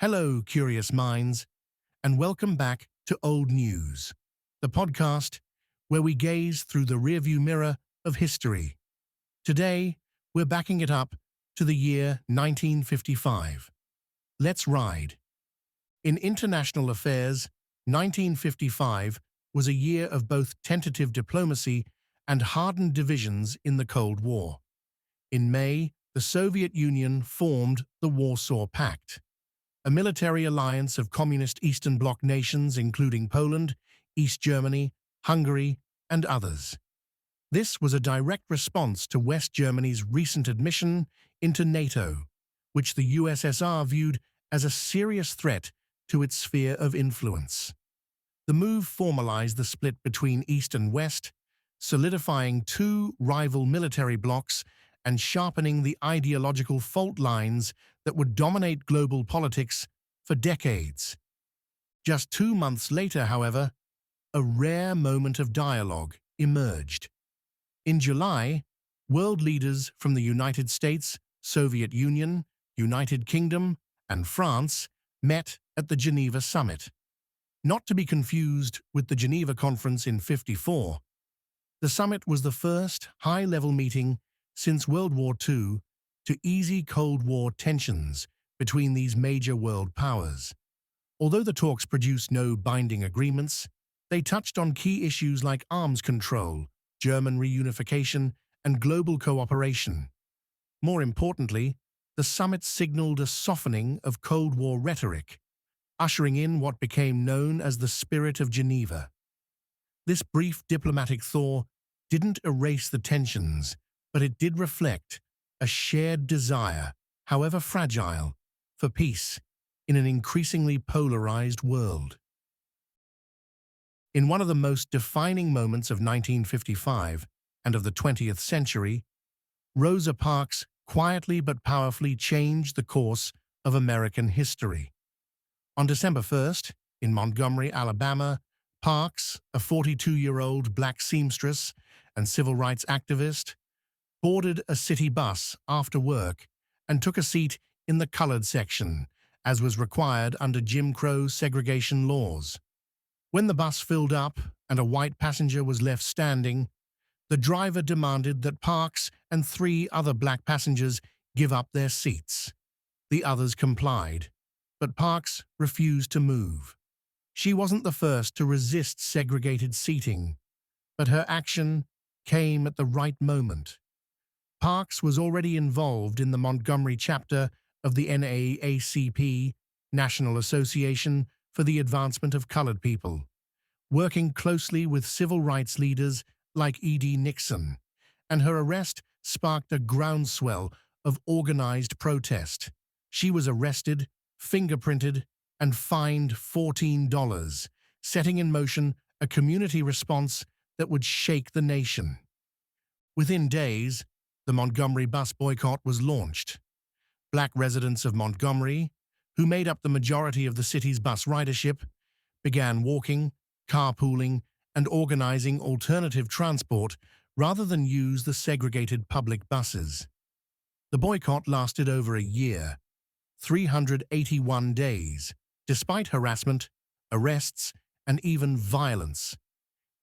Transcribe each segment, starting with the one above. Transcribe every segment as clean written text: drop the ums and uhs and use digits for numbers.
Hello, curious minds, and welcome back to Old News, the podcast where we gaze through the rearview mirror of history. Today, we're backing it up to the year 1955. Let's ride. In international affairs, 1955 was a year of both tentative diplomacy and hardened divisions in the Cold War. In May, the Soviet Union formed the Warsaw Pact, a military alliance of communist Eastern Bloc nations including Poland, East Germany, Hungary, and others. This was a direct response to West Germany's recent admission into NATO, which the USSR viewed as a serious threat to its sphere of influence. The move formalized the split between East and West, solidifying two rival military blocs and sharpening the ideological fault lines that would dominate global politics for decades. Just 2 months later, however, a rare moment of dialogue emerged. In July, world leaders from the United States, Soviet Union, United Kingdom, and France met at the Geneva Summit. Not to be confused with the Geneva Conference in '54, the summit was the first high-level meeting since World War II to ease Cold War tensions between these major world powers. Although the talks produced no binding agreements, they touched on key issues like arms control, German reunification, and global cooperation. More importantly, the summit signaled a softening of Cold War rhetoric, ushering in what became known as the spirit of Geneva. This brief diplomatic thaw didn't erase the tensions, but it did reflect a shared desire, however fragile, for peace in an increasingly polarized world. In one of the most defining moments of 1955 and of the 20th century, Rosa Parks quietly but powerfully changed the course of American history. On December 1st, in Montgomery, Alabama, Parks, a 42-year-old black seamstress and civil rights activist, boarded a city bus after work and took a seat in the colored section, as was required under Jim Crow segregation laws. When the bus filled up and a white passenger was left standing, the driver demanded that Parks and 3 other black passengers give up their seats. The others complied, but Parks refused to move. She wasn't the first to resist segregated seating, but her action came at the right moment. Parks was already involved in the Montgomery chapter of the NAACP, National Association for the Advancement of Colored People, working closely with civil rights leaders like E.D. Nixon, and her arrest sparked a groundswell of organized protest. She was arrested, fingerprinted, and fined $14, setting in motion a community response that would shake the nation. Within days, the Montgomery bus boycott was launched. Black residents of Montgomery, who made up the majority of the city's bus ridership, began walking, carpooling, and organizing alternative transport rather than use the segregated public buses. The boycott lasted over a year, 381 days, despite harassment, arrests, and even violence.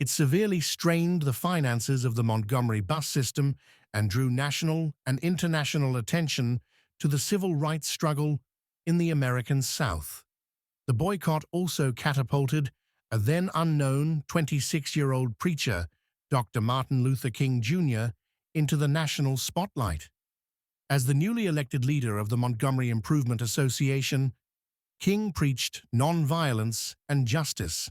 It severely strained the finances of the Montgomery bus system and drew national and international attention to the civil rights struggle in the American South. The boycott also catapulted a then unknown 26-year-old preacher, Dr. Martin Luther King Jr., into the national spotlight. As the newly elected leader of the Montgomery Improvement Association, King preached nonviolence and justice,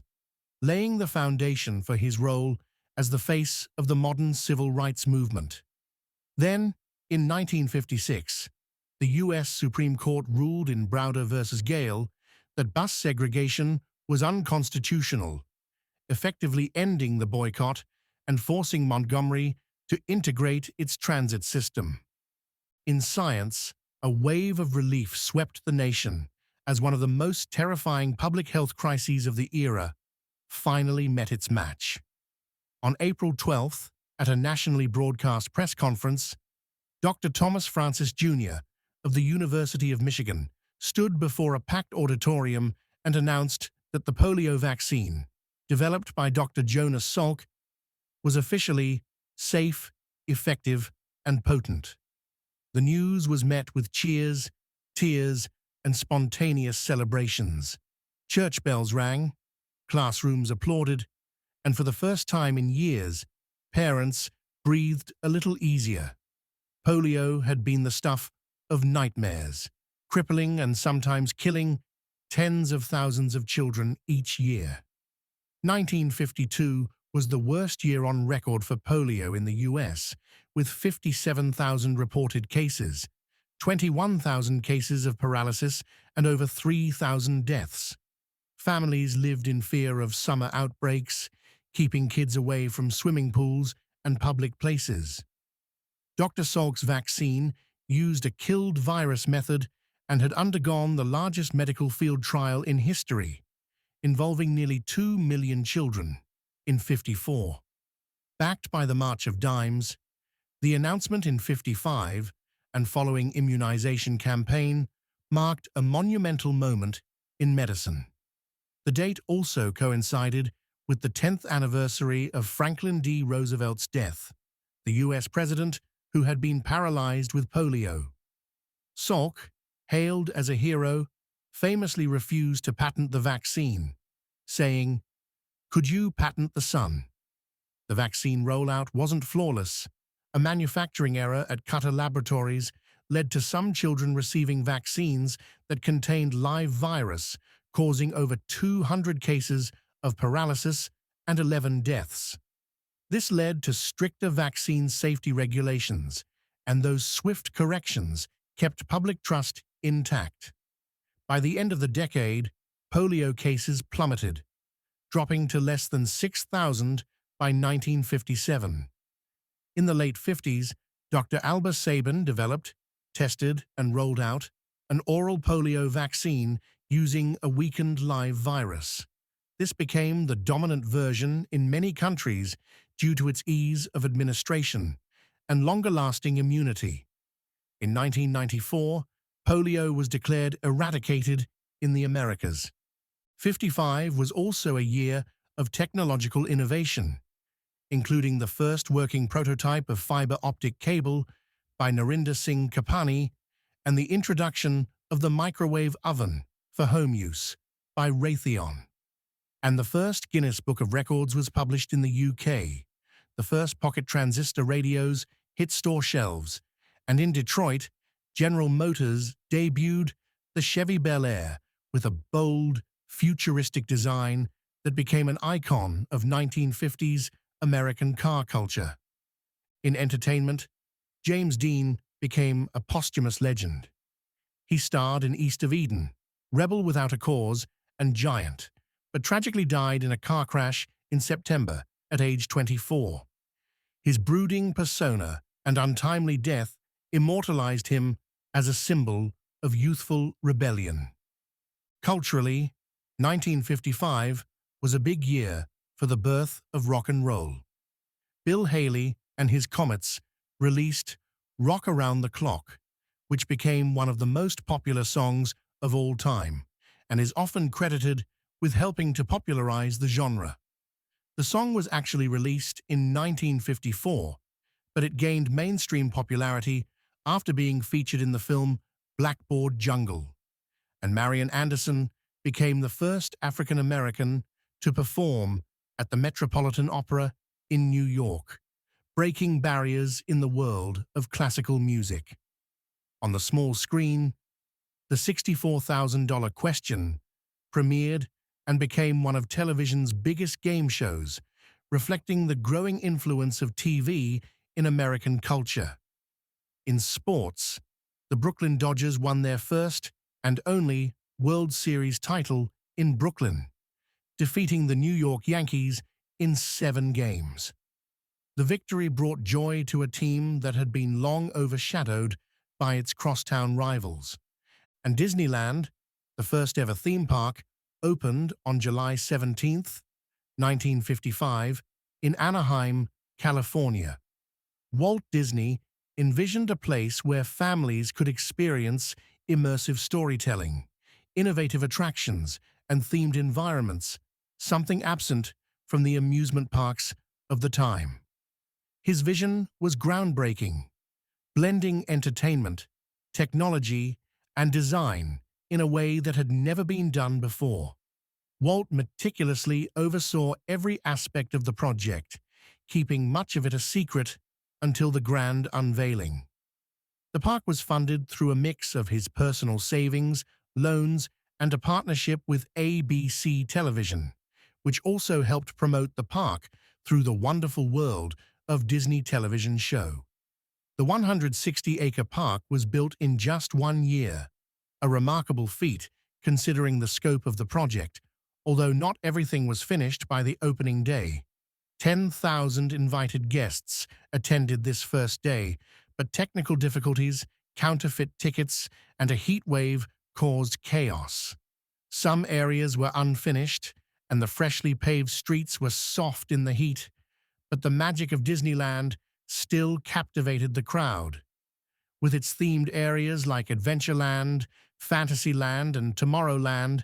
laying the foundation for his role as the face of the modern civil rights movement. Then, in 1956, the U.S. Supreme Court ruled in Browder v. Gale that bus segregation was unconstitutional, effectively ending the boycott and forcing Montgomery to integrate its transit system. In science, a wave of relief swept the nation as one of the most terrifying public health crises of the era finally met its match. On April 12th, at a nationally broadcast press conference, Dr. Thomas Francis Jr. of the University of Michigan stood before a packed auditorium and announced that the polio vaccine, developed by Dr. Jonas Salk, was officially safe, effective, and potent. The news was met with cheers, tears, and spontaneous celebrations. Church bells rang, classrooms applauded, and for the first time in years, parents breathed a little easier. Polio had been the stuff of nightmares, crippling and sometimes killing tens of thousands of children each year. 1952 was the worst year on record for polio in the US, with 57,000 reported cases, 21,000 cases of paralysis, and over 3,000 deaths. Families lived in fear of summer outbreaks, keeping kids away from swimming pools and public places. Dr. Salk's vaccine used a killed virus method and had undergone the largest medical field trial in history, involving nearly 2 million children in 54. Backed by the March of Dimes, the announcement in 55 and following immunization campaign marked a monumental moment in medicine. The date also coincided with the 10th anniversary of Franklin D. Roosevelt's death, the U.S. president who had been paralyzed with polio. Salk, hailed as a hero, famously refused to patent the vaccine, saying, "Could you patent the sun?" The vaccine rollout wasn't flawless. A manufacturing error at Qatar Laboratories led to some children receiving vaccines that contained live virus, causing over 200 cases of paralysis and 11 deaths. This led to stricter vaccine safety regulations, and those swift corrections kept public trust intact. By the end of the decade, polio cases plummeted, dropping to less than 6,000 by 1957. In the late 50s, Dr. Alba Sabin developed, tested, and rolled out an oral polio vaccine using a weakened live virus. This became the dominant version in many countries due to its ease of administration and longer-lasting immunity. In 1994, polio was declared eradicated in the Americas. 55 was also a year of technological innovation, including the first working prototype of fiber optic cable by Narinder Singh Kapani and the introduction of the microwave oven for home use by Raytheon. And the first Guinness Book of Records was published in the UK. The first pocket transistor radios hit store shelves, and in Detroit, General Motors debuted the Chevy Bel Air with a bold, futuristic design that became an icon of 1950s American car culture. In entertainment, James Dean became a posthumous legend. He starred in East of Eden, Rebel Without a Cause, and Giant, but tragically died in a car crash in September at age 24. His brooding persona and untimely death immortalized him as a symbol of youthful rebellion. Culturally, 1955 was a big year for the birth of rock and roll. Bill Haley and his Comets released Rock Around the Clock, which became one of the most popular songs of all time and is often credited with helping to popularize the genre. The song was actually released in 1954, but it gained mainstream popularity after being featured in the film Blackboard Jungle, and Marian Anderson became the first African American to perform at the Metropolitan Opera in New York, breaking barriers in the world of classical music. On the small screen, the $64,000 Question premiered and became one of television's biggest game shows, reflecting the growing influence of TV in American culture. In sports, the Brooklyn Dodgers won their first and only World Series title in Brooklyn, defeating the New York Yankees in 7 games. The victory brought joy to a team that had been long overshadowed by its crosstown rivals. And Disneyland, the first-ever theme park, opened on July 17, 1955, in Anaheim, California. Walt Disney envisioned a place where families could experience immersive storytelling, innovative attractions, and themed environments, something absent from the amusement parks of the time. His vision was groundbreaking, blending entertainment, technology, and design in a way that had never been done before. Walt meticulously oversaw every aspect of the project, keeping much of it a secret until the grand unveiling. The park was funded through a mix of his personal savings, loans, and a partnership with ABC Television, which also helped promote the park through the wonderful world of Disney television show. The 160-acre park was built in just 1 year, a remarkable feat considering the scope of the project, although not everything was finished by the opening day. 10,000 invited guests attended this first day, but technical difficulties, counterfeit tickets, and a heat wave caused chaos. Some areas were unfinished, and the freshly paved streets were soft in the heat, but the magic of Disneyland still captivated the crowd. With its themed areas like Adventureland, Fantasyland, and Tomorrowland,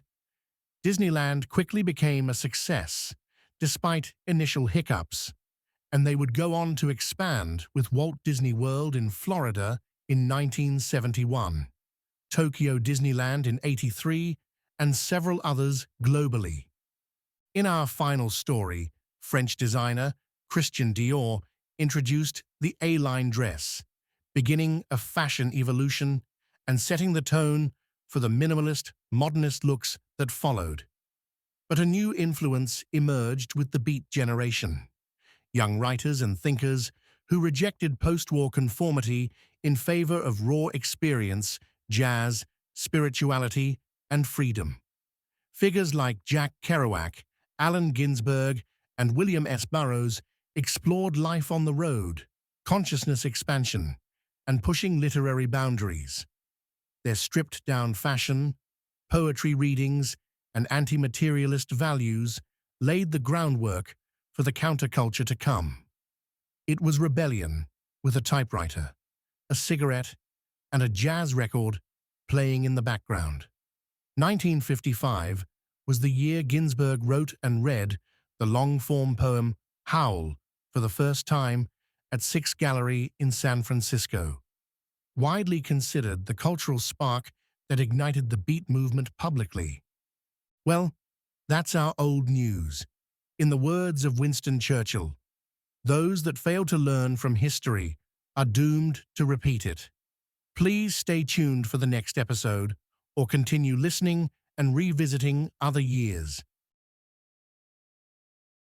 Disneyland quickly became a success, despite initial hiccups, and they would go on to expand with Walt Disney World in Florida in 1971, Tokyo Disneyland in '83, and several others globally. In our final story, French designer Christian Dior introduced the A-line dress, beginning a fashion evolution and setting the tone for the minimalist, modernist looks that followed. But a new influence emerged with the Beat generation, young writers and thinkers who rejected post-war conformity in favor of raw experience, jazz, spirituality, and freedom. Figures like Jack Kerouac, Allen Ginsberg, and William S. Burroughs explored life on the road, consciousness expansion, and pushing literary boundaries. Their stripped-down fashion, poetry readings, and anti-materialist values laid the groundwork for the counterculture to come. It was rebellion with a typewriter, a cigarette, and a jazz record playing in the background. 1955 was the year Ginsberg wrote and read the long-form poem Howl for the first time at Six Gallery in San Francisco, widely considered the cultural spark that ignited the Beat movement publicly. Well, that's our old news. In the words of Winston Churchill, those that fail to learn from history are doomed to repeat it. Please stay tuned for the next episode or continue listening and revisiting other years.